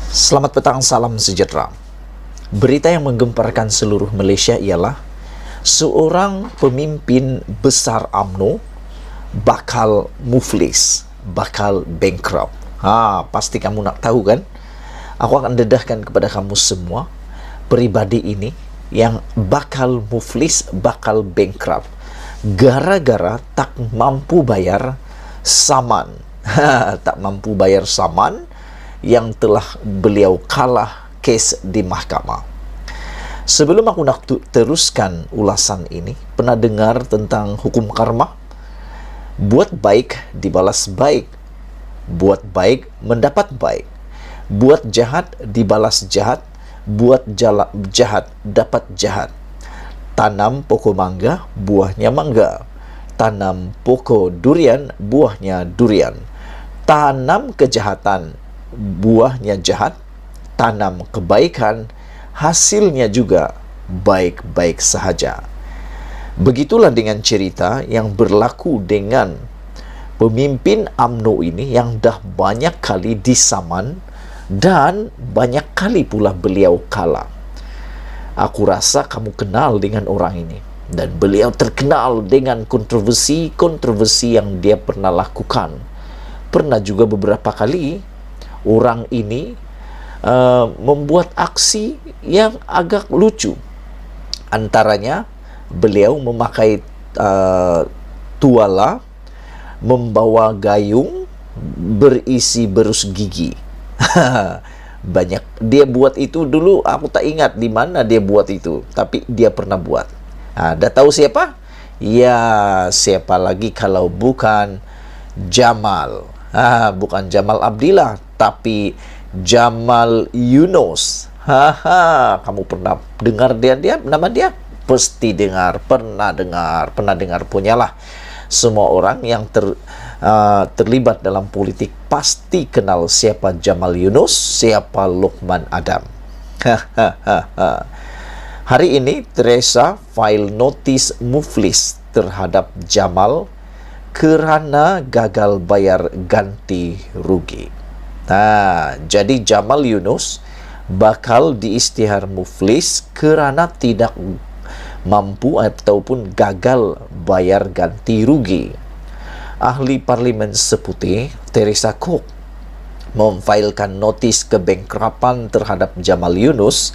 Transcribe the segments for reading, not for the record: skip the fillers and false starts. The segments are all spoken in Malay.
Selamat petang, salam sejahtera. Berita yang menggemparkan seluruh Malaysia ialah seorang pemimpin besar UMNO bakal muflis, bakal bankrupt. Pasti kamu nak tahu kan? Aku akan dedahkan kepada kamu semua peribadi ini yang bakal muflis, bakal bankrupt gara-gara tak mampu bayar saman. Tak mampu bayar saman yang telah beliau kalah kes di mahkamah. Sebelum aku nak teruskan ulasan ini, pernah dengar tentang hukum karma? Buat baik dibalas baik, buat baik mendapat baik, buat jahat dibalas jahat, buat jahat dapat jahat. Tanam pokok mangga, buahnya mangga. Tanam pokok durian, buahnya durian. Tanam kejahatan, buahnya jahat. Tanam kebaikan, hasilnya juga baik-baik sahaja. Begitulah dengan cerita yang berlaku dengan pemimpin UMNO ini yang dah banyak kali disaman dan banyak kali pula beliau kalah. Aku rasa kamu kenal dengan orang ini, dan beliau terkenal dengan kontroversi yang dia pernah lakukan. Pernah juga beberapa kali orang ini membuat aksi yang agak lucu. Antaranya beliau memakai tuala, membawa gayung berisi berus gigi. Banyak dia buat itu dulu, aku tak ingat di mana dia buat itu, tapi dia pernah buat. Dah tahu siapa? Ya, siapa lagi kalau bukan Jamal. Bukan Jamal Abdillah, tapi Jamal Yunus. Kamu pernah dengar nama dia? Pasti dengar, pernah dengar punyalah. Semua orang yang terlibat dalam politik pasti kenal siapa Jamal Yunus, siapa Luqman Adam. Hari ini Teresa file notis muflis terhadap Jamal kerana gagal bayar ganti rugi. Jadi Jamal Yunus bakal diisytihar muflis kerana tidak mampu ataupun gagal bayar ganti rugi. Ahli Parlimen Seputih Teresa Kok memfailkan notis kebankrapan terhadap Jamal Yunus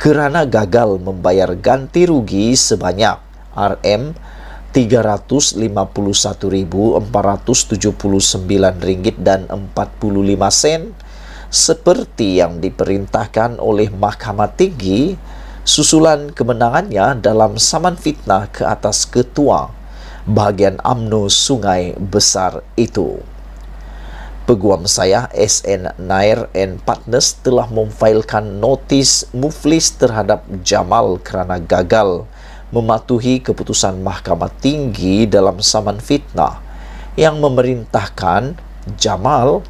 kerana gagal membayar ganti rugi sebanyak RM381,479.45 seperti yang diperintahkan oleh Mahkamah Tinggi susulan kemenangannya dalam saman fitnah ke atas ketua bahagian UMNO Sungai Besar itu. Peguam saya SN Nair and Partners telah memfailkan notis muflis terhadap Jamal kerana gagal mematuhi keputusan Mahkamah Tinggi dalam saman fitnah yang memerintahkan Jamal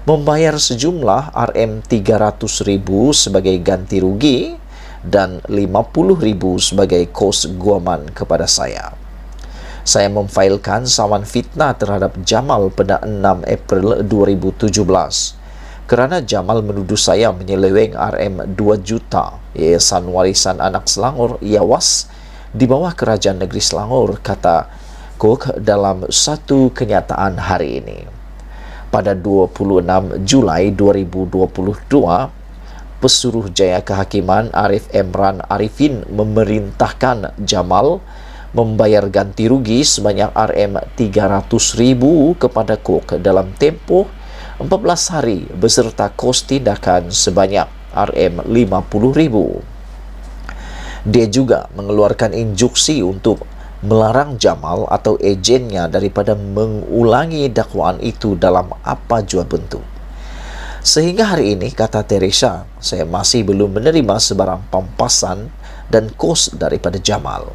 membayar sejumlah RM300,000 sebagai ganti rugi dan RM50,000 sebagai kos guaman kepada saya. Saya memfailkan saman fitnah terhadap Jamal pada 6 April 2017 kerana Jamal menuduh saya menyeleweng RM2 juta Yayasan Warisan Anak Selangor Yawas di bawah Kerajaan Negeri Selangor, kata Kok dalam satu kenyataan hari ini. Pada 26 Julai 2022, Pesuruhjaya Kehakiman Arif Emran Arifin memerintahkan Jamal membayar ganti rugi sebanyak RM300,000 kepada Kok dalam tempoh 14 hari beserta kos tindakan sebanyak RM50,000. Dia juga mengeluarkan instruksi untuk melarang Jamal atau ejennya daripada mengulangi dakwaan itu dalam apa jua bentuk. Sehingga hari ini, kata Teresa, saya masih belum menerima sebarang pampasan dan kos daripada Jamal.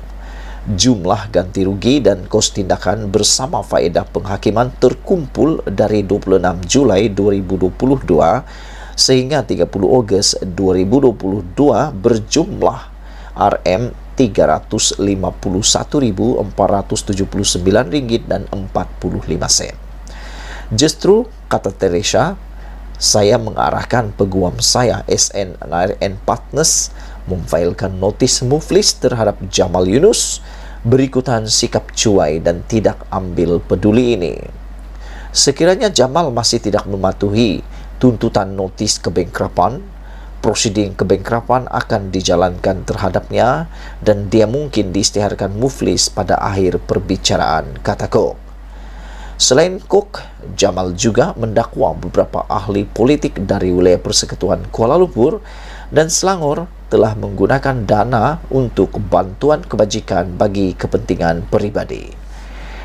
Jumlah ganti rugi dan kos tindakan bersama faedah penghakiman terkumpul dari 26 Julai 2022 sehingga 30 Ogos 2022 berjumlah RM351,479.45. Justru, kata Teresa, saya mengarahkan peguam saya SNRN Partners memfailkan notis muflis terhadap Jamal Yunus berikutan sikap cuai dan tidak ambil peduli ini. Sekiranya Jamal masih tidak mematuhi tuntutan notis kebangkrapan, prosiding kebangkrapan akan dijalankan terhadapnya dan dia mungkin diisytiharkan muflis pada akhir perbicaraan, kata Kok. Selain Kok, Jamal juga mendakwa beberapa ahli politik dari wilayah Persekutuan Kuala Lumpur dan Selangor telah menggunakan dana untuk bantuan kebajikan bagi kepentingan peribadi.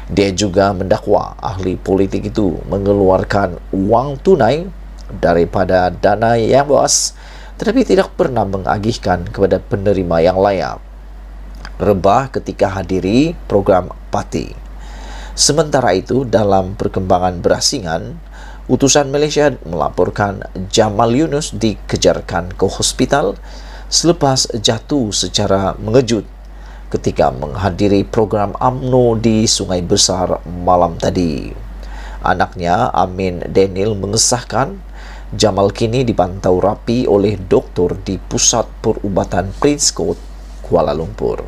Dia juga mendakwa ahli politik itu mengeluarkan uang tunai daripada dana yang bos, tetapi tidak pernah mengagihkan kepada penerima yang layak. Rebah ketika hadiri program parti. Sementara itu, dalam perkembangan berasingan, utusan Malaysia melaporkan Jamal Yunus dikejarkan ke hospital selepas jatuh secara mengejut ketika menghadiri program UMNO di Sungai Besar malam tadi. Anaknya, Amin Daniel, mengesahkan Jamal kini dipantau rapi oleh doktor di Pusat Perubatan Prince Court, Kuala Lumpur.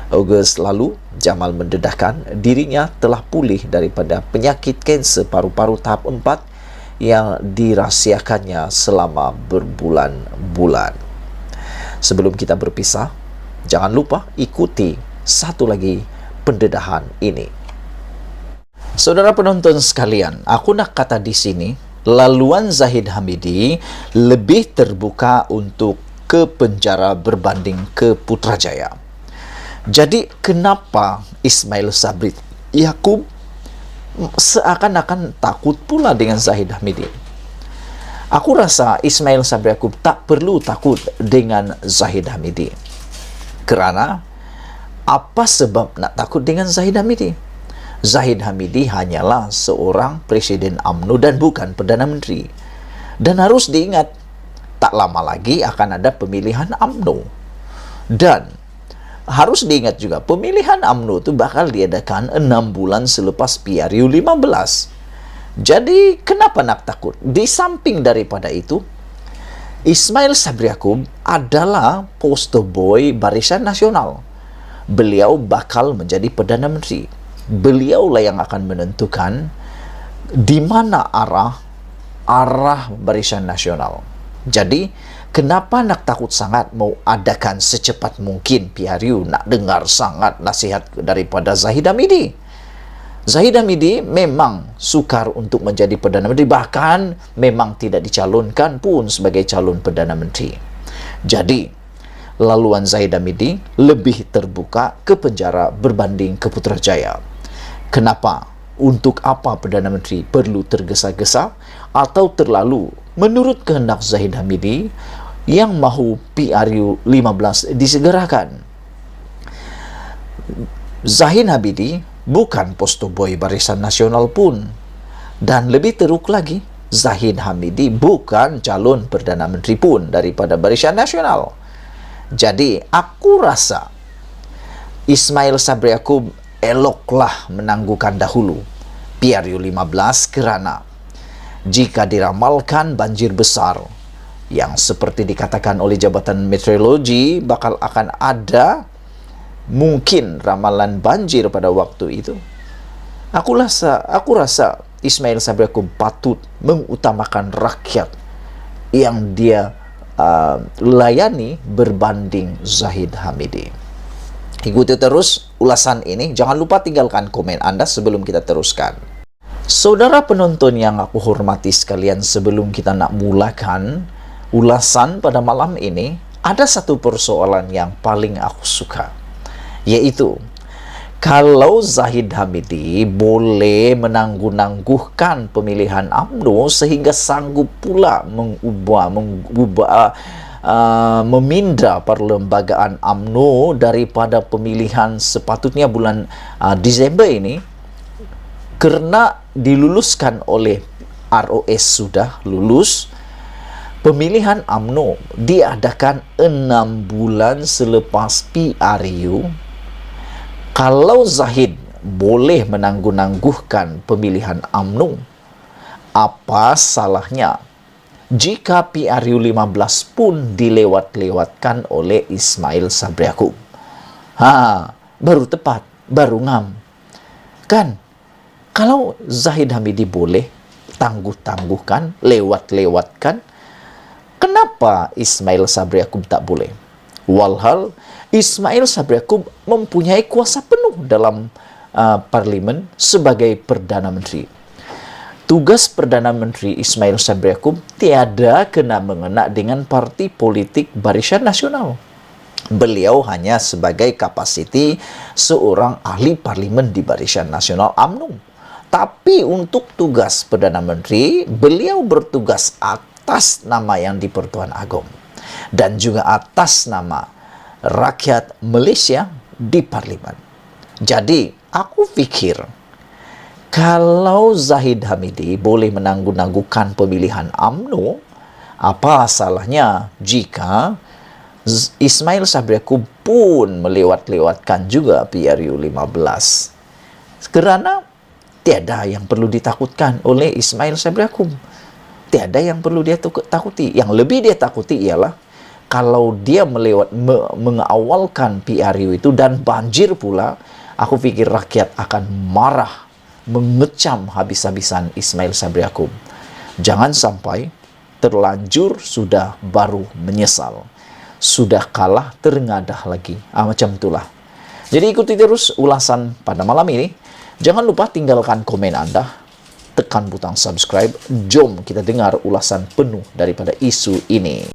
Ogos lalu, Jamal mendedahkan dirinya telah pulih daripada penyakit kanser paru-paru tahap 4 yang dirahsiakannya selama berbulan-bulan. Sebelum kita berpisah, jangan lupa ikuti satu lagi pendedahan ini. Saudara penonton sekalian, aku nak kata di sini, laluan Zahid Hamidi lebih terbuka untuk ke penjara berbanding ke Putrajaya. Jadi kenapa Ismail Sabri Yaakob seakan-akan takut pula dengan Zahid Hamidi? Aku rasa Ismail Sabri Yaakob tak perlu takut dengan Zahid Hamidi. Kerana apa sebab nak takut dengan Zahid Hamidi? Zahid Hamidi hanyalah seorang Presiden UMNO dan bukan Perdana Menteri. Dan harus diingat, tak lama lagi akan ada pemilihan UMNO. Dan harus diingat juga, pemilihan UMNO itu bakal diadakan 6 bulan selepas PRU 15. Jadi, kenapa nak takut? Di samping daripada itu, Ismail Sabri Yaakob adalah poster boy Barisan Nasional. Beliau bakal menjadi Perdana Menteri. Beliaulah yang akan menentukan di mana arah Barisan Nasional. Jadi, kenapa nak takut sangat mau adakan secepat mungkin PRU? Nak dengar sangat nasihat daripada Zahid Hamidi. Zahid Hamidi memang sukar untuk menjadi Perdana Menteri, bahkan memang tidak dicalonkan pun sebagai calon Perdana Menteri. Jadi, laluan Zahid Hamidi lebih terbuka ke penjara berbanding ke Putrajaya. Kenapa? Untuk apa Perdana Menteri perlu tergesa-gesa atau terlalu menurut kehendak Zahid Hamidi yang mahu PRU 15 disegerakan? Zahid Hamidi bukan poster boy Barisan Nasional pun. Dan lebih teruk lagi, Zahid Hamidi bukan calon Perdana Menteri pun daripada Barisan Nasional. Jadi, aku rasa Ismail Sabri Yaakob eloklah menangguhkan dahulu PRU 15 kerana jika diramalkan banjir besar yang seperti dikatakan oleh Jabatan Meteorologi bakal akan ada mungkin ramalan banjir pada waktu itu. Aku rasa Ismail Sabri Yaakob patut mengutamakan rakyat yang dia layani berbanding Zahid Hamidi. Ikuti terus ulasan ini. Jangan lupa tinggalkan komen Anda sebelum kita teruskan. Saudara penonton yang aku hormati sekalian, sebelum kita nak mulakan ulasan pada malam ini, ada satu persoalan yang paling aku suka, yaitu kalau Zahid Hamidi boleh menangguh-nangguhkan pemilihan UMNO sehingga sanggup pula meminda perlembagaan UMNO daripada pemilihan sepatutnya bulan Disember ini, kerana diluluskan oleh ROS sudah lulus, pemilihan UMNO diadakan 6 bulan selepas PRU. Kalau Zahid boleh menangguh-nangguhkan pemilihan UMNO, apa salahnya jika PRU-15 pun dilewat-lewatkan oleh Ismail Sabri Yaakob. Baru tepat, baru ngam. Kan, kalau Zahid Hamidi boleh tangguh-tangguhkan, lewat-lewatkan, kenapa Ismail Sabri Yaakob tak boleh? Walhal Ismail Sabri Yaakob mempunyai kuasa penuh dalam parlimen sebagai Perdana Menteri. Tugas Perdana Menteri Ismail Sabri Yaakob tiada kena mengena dengan parti politik Barisan Nasional. Beliau hanya sebagai kapasiti seorang ahli parlimen di Barisan Nasional UMNO. Tapi untuk tugas Perdana Menteri, beliau bertugas atas nama Yang di-Pertuan Agong dan juga atas nama rakyat Malaysia di parlimen. Jadi, aku pikir kalau Zahid Hamidi boleh menangguh-nangguhkan pemilihan UMNO, apa salahnya jika Ismail Sabri Yaakob pun melewat-lewatkan juga PRU-15? Kerana tiada yang perlu ditakutkan oleh Ismail Sabri Yaakob. Tiada yang perlu dia takuti. Yang lebih dia takuti ialah kalau dia mengawalkan PRU itu dan banjir pula, aku pikir rakyat akan marah, mengecam habis-habisan Ismail Sabri Yaakob. Jangan sampai terlanjur sudah baru menyesal. Sudah kalah terengadah lagi. Macam itulah. Jadi ikuti terus ulasan pada malam ini. Jangan lupa tinggalkan komen Anda. Tekan butang subscribe. Jom kita dengar ulasan penuh daripada isu ini.